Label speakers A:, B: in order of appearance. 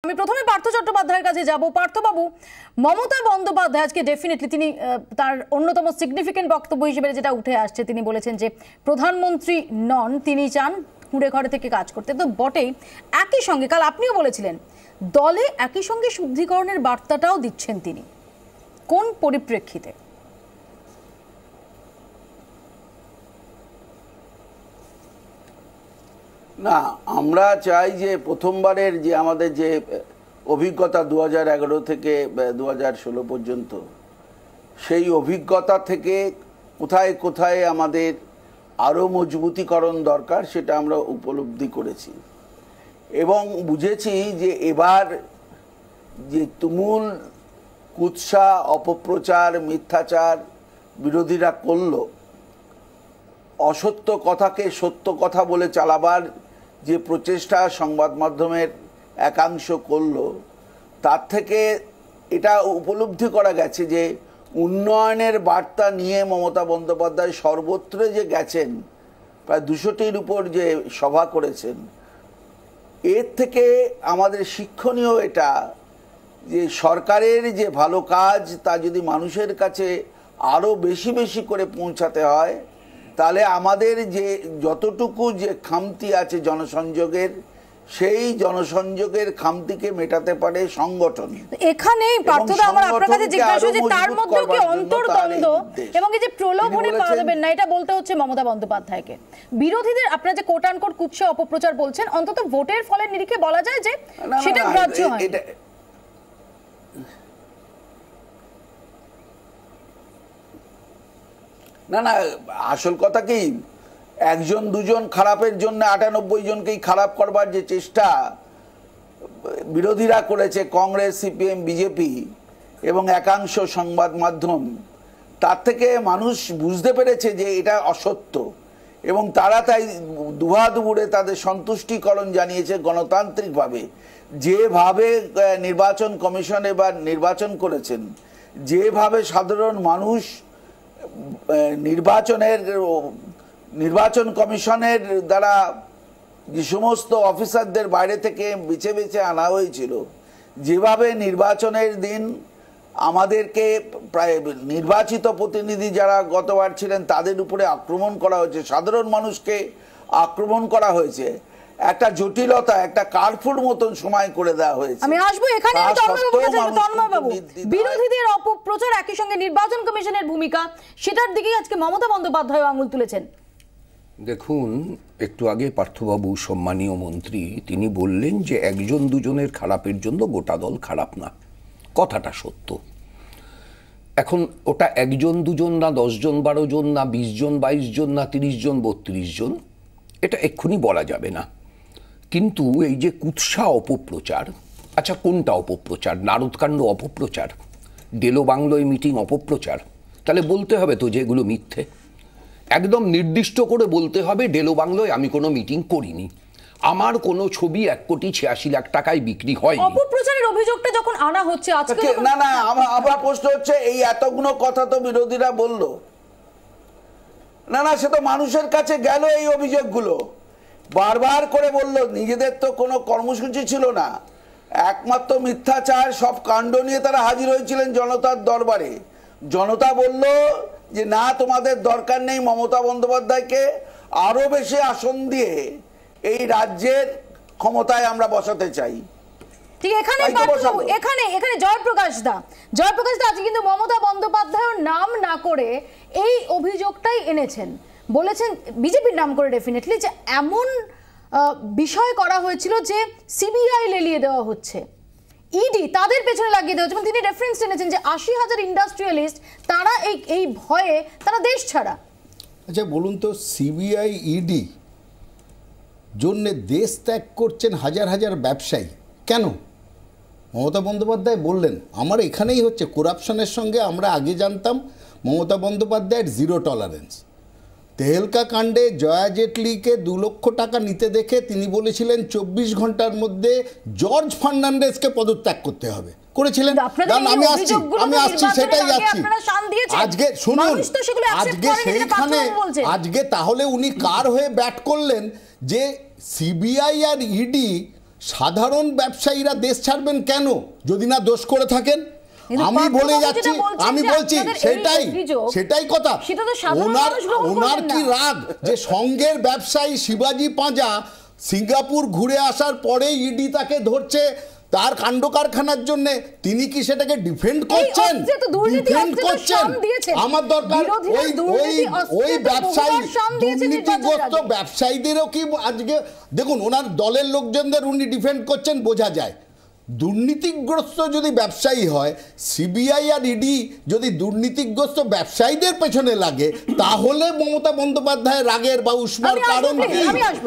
A: আমি প্রথমে পার্থ চট্টোপাধ্যায়ের কাছে যাব। পার্থবাবু, মমতা বন্দ্যোপাধ্যায় আজকে ডেফিনেটলি তিনি তার অন্যতম সিগনিফিকেন্ট বক্তব্য হিসেবে যেটা উঠে আসছে, তিনি বলেছেন যে প্রধানমন্ত্রী নন, তিনি চান কুঁড়ে ঘরে থেকে কাজ করতে। তো বটেই, একই সঙ্গে কাল আপনিও বলেছিলেন দলে একই সঙ্গে শুদ্ধিকরণের বার্তাটাও দিচ্ছেন তিনি। কোন পরিপ্রেক্ষিতে?
B: না, আমরা চাই যে প্রথমবারের যে আমাদের যে অভিজ্ঞতা 2011 থেকে 2016 পর্যন্ত, সেই অভিজ্ঞতা থেকে কোথায় কোথায় আমাদের আরও মজবুতিকরণ দরকার সেটা আমরা উপলব্ধি করেছি এবং বুঝেছি যে এবার যে তুমুল কুৎসা, অপপ্রচার, মিথ্যাচার বিরোধীরা করলো, অসত্য কথাকে সত্য কথা বলে চালাবার যে প্রচেষ্টা সংবাদ মাধ্যমের একাংশ করলো, তার থেকে এটা উপলব্ধি করা গেছে যে উন্নয়নের বার্তা নিয়ে মমতা বন্দ্যোপাধ্যায় সর্বত্র যে গেছেন, প্রায় 200টির উপর যে সভা করেছেন, এর থেকে আমাদের শিক্ষণীয় এটা যে সরকারের যে ভালো কাজ তা যদি মানুষের কাছে আরও বেশি বেশি করে পৌঁছাতে হয়, তাহলে আমাদের যে যতটুকু যে খামতি আছে জনসংযোগের, সেই জনসংযোগের খামতিকে মেটাতে পারে সংগঠন।
A: এখানেই পার্থদা আমার আপনার কাছে জিজ্ঞাসা যে তার মধ্যে কি অন্তর্দ্বন্দ্ব এবং এই যে প্রলোভনে পা দেবেন না, এটা বলতে হচ্ছে মমতা বন্দ্যোপাধ্যায়কে। বিরোধীদের আপনারা যে কোট আনকোট কুৎসা অপপ্রচার বলছেন, অন্তত ভোটের ফলের নিরিখে বলা যায় যে সেটা গ্রাহ্য হয়।
B: না না, আসল কথা কি, একজন দুজন খারাপের জন্য 98 জনকেই খারাপ করবার যে চেষ্টা বিরোধীরা করেছে, কংগ্রেস, সিপিএম, বিজেপি এবং একাংশ সংবাদ মাধ্যম, তার থেকে মানুষ বুঝতে পেরেছে যে এটা অসত্য এবং তারা তাই দুহাদুবুরে তাদের সন্তুষ্টিকরণ জানিয়েছে গণতান্ত্রিকভাবে। যেভাবে নির্বাচন কমিশন এবার নির্বাচন করেছেন, যেভাবে সাধারণ মানুষ নির্বাচন কমিশনের দ্বারা যে সমস্ত অফিসারদের বাইরে থেকে বেছে বেছে আনা হয়েছিল, যেভাবে নির্বাচনের দিন আমাদেরকে প্রায় নির্বাচিত প্রতিনিধি যারা গতবার ছিলেন তাদের উপরে আক্রমণ করা হয়েছে, সাধারণ মানুষকে আক্রমণ করা হয়েছে, একটা জটিলতা, একটা কারফুর মতন সময় করে দেওয়া হয়েছে।
A: আমি আসবো এখানে। তন্ময়বাবু, বিরোধীদের অপপ্রচার একই সঙ্গে নির্বাচন কমিশনের ভূমিকা, সেটার দিকেই আজকে মমতা বন্দ্যোপাধ্যায় আঙুল তুলেছেন।
C: দেখুন, একটু আগে পার্থবাবু সম্মানীয় মন্ত্রী তিনি বললেন যে একজন দুজনের খারাপের জন্য গোটা দল খারাপ না। কথাটা সত্য। এখন ওটা একজন দুজন না 10 জন 12 জন না 20 জন 22 জন না 30 জন 32 জন, এটা এক্ষুনি বলা যাবে না। কিন্তু এই যে কুৎসা অপপ্রচার, আচ্ছা কোনটা অপপ্রচার? নারদকাণ্ড অপপ্রচার, ডেলো বাংলোয় মিটিং অপপ্রচার, তাহলে বলতে হবে তো যে এগুলো মিথ্যে। একদম নির্দিষ্ট করে বলতে হবে ডেলো বাংলোয় আমি কোনো মিটিং করিনি, আমার কোনো ছবি 1,86,00,000 টাকায় বিক্রি হয়।
A: অপপ্রচারের অভিযোগটা যখন আনা হচ্ছে আজকে,
B: না না, আমার প্রশ্ন হচ্ছে এই এতগুলো কথা তো বিরোধীরা বলল, না না, সে তো মানুষের কাছে গেল, এই অভিযোগগুলো বারবার করে বলল, নিজেদের তো কোনো কর্মসূচি ছিল না, একমাত্র মিথ্যাচার, সব কাণ্ড নিয়ে তারা হাজির হয়েছিলেন জনতার দরবারে। জনতা বলল যে না, তোমাদের দরকার নেই, মমতা বন্দ্যোপাধ্যায়কে আরো বেশি আসন দিয়ে এই রাজ্যের ক্ষমতায় আমরা বসাতে চাই।
A: ঠিক এখানে এখানে জয়প্রকাশ দা আজকে কিন্তু মমতা বন্দ্যোপাধ্যায়ের নাম না করে এই অভিযোগটাই এনেছেন, বলেছেন বিজেপির নাম করে ডেফিনেটলি যে এমন বিষয় করা হয়েছিল যে সিবিআই লেলিয়ে দেওয়া হচ্ছে, ইডি তাদের পেছনে লাগিয়ে দেওয়া হচ্ছে। তিনি রেফারেন্স এনেছেন যে 80,000 ইন্ডাস্ট্রিয়ালিস্ট তারা এই ভয়ে তারা দেশ ছাড়া।
D: আচ্ছা বলুন তো, সিবিআই ইডি জন্য দেশ ত্যাগ করছেন হাজার হাজার ব্যবসায়ী কেন? মমতা বন্দ্যোপাধ্যায় বললেন আমার এখানেই হচ্ছে করাপশনের সঙ্গে আমরা আগে জানতাম মমতা বন্দ্যোপাধ্যায়ের জিরো টলারেন্স। তেহেলকা কাণ্ডে জয়া জেটলিকে 2 লক্ষ টাকা নিতে দেখে তিনি বলেছিলেন 24 ঘন্টার মধ্যে জর্জ ফার্নান্ডেজকে পদত্যাগ করতে হবে, করেছিলেন। আমি আসছি সেটাই যাচ্ছি আজকে। শুনুন, আজকে সেইখানে আজকে তাহলে উনি কার হয়ে ব্যাট করলেন যে সিবিআই আর ইডি সাধারণ ব্যবসায়ীরা দেশ ছাড়বেন কেন যদি না দোষ করে থাকেন?
A: কিন্তু
D: আমি বলে
A: পার্থবাবু
D: যাচ্ছি,
A: যেটা বলছেন
D: আমি
A: যে
D: বলছি
A: আপনাদের এই
D: সেটাই কথা।
A: সেটা তো সাধারণ
D: ওনার
A: মানুষ গ্রহণ
D: ওনার
A: করবেন
D: কি
A: না।
D: রাগ যে সঙ্গের ব্যবসায়ী শিবাজি পাঁজা সিঙ্গাপুর ঘুরে আসার পরে ইডি তাকে ধরছে তার কাণ্ড কারখানার জন্য, তিনি কি সেটাকে ডিফেন্ড করছেন?
A: অস্ত্রে তো দুর্নীতি,
D: ডিফেন্ড
A: অস্ত্রে তো
D: করছেন?
A: শাম দিয়েছেন।
D: আমার দরকার
A: বিরোধীরা
D: ওই
A: দুর্নীতি, অস্ত্রে
D: ওই
A: তো
D: ব্যবসায়ী
A: বহুবার শাম দিয়েছেন
D: দুর্নীতিগ্রস্ত
A: নির্বাচনের আগে।
D: ব্যবসায়ীদেরও কি আজকে দেখুন ওনার দলের লোকজনদের উনি ডিফেন্ড করছেন বোঝা যায়। দুর্নীতিগ্রস্ত যদি ব্যবসায়ী হয়, সিবিআই আর ইডি যদি দুর্নীতিগ্রস্ত ব্যবসায়ীদের পেছনে লাগে, তাহলে মমতা বন্দ্যোপাধ্যায়ের রাগের বা উষ্মার
A: আমি আসবো,
D: কারণ
A: please,
D: কি?
A: আমি আসবো।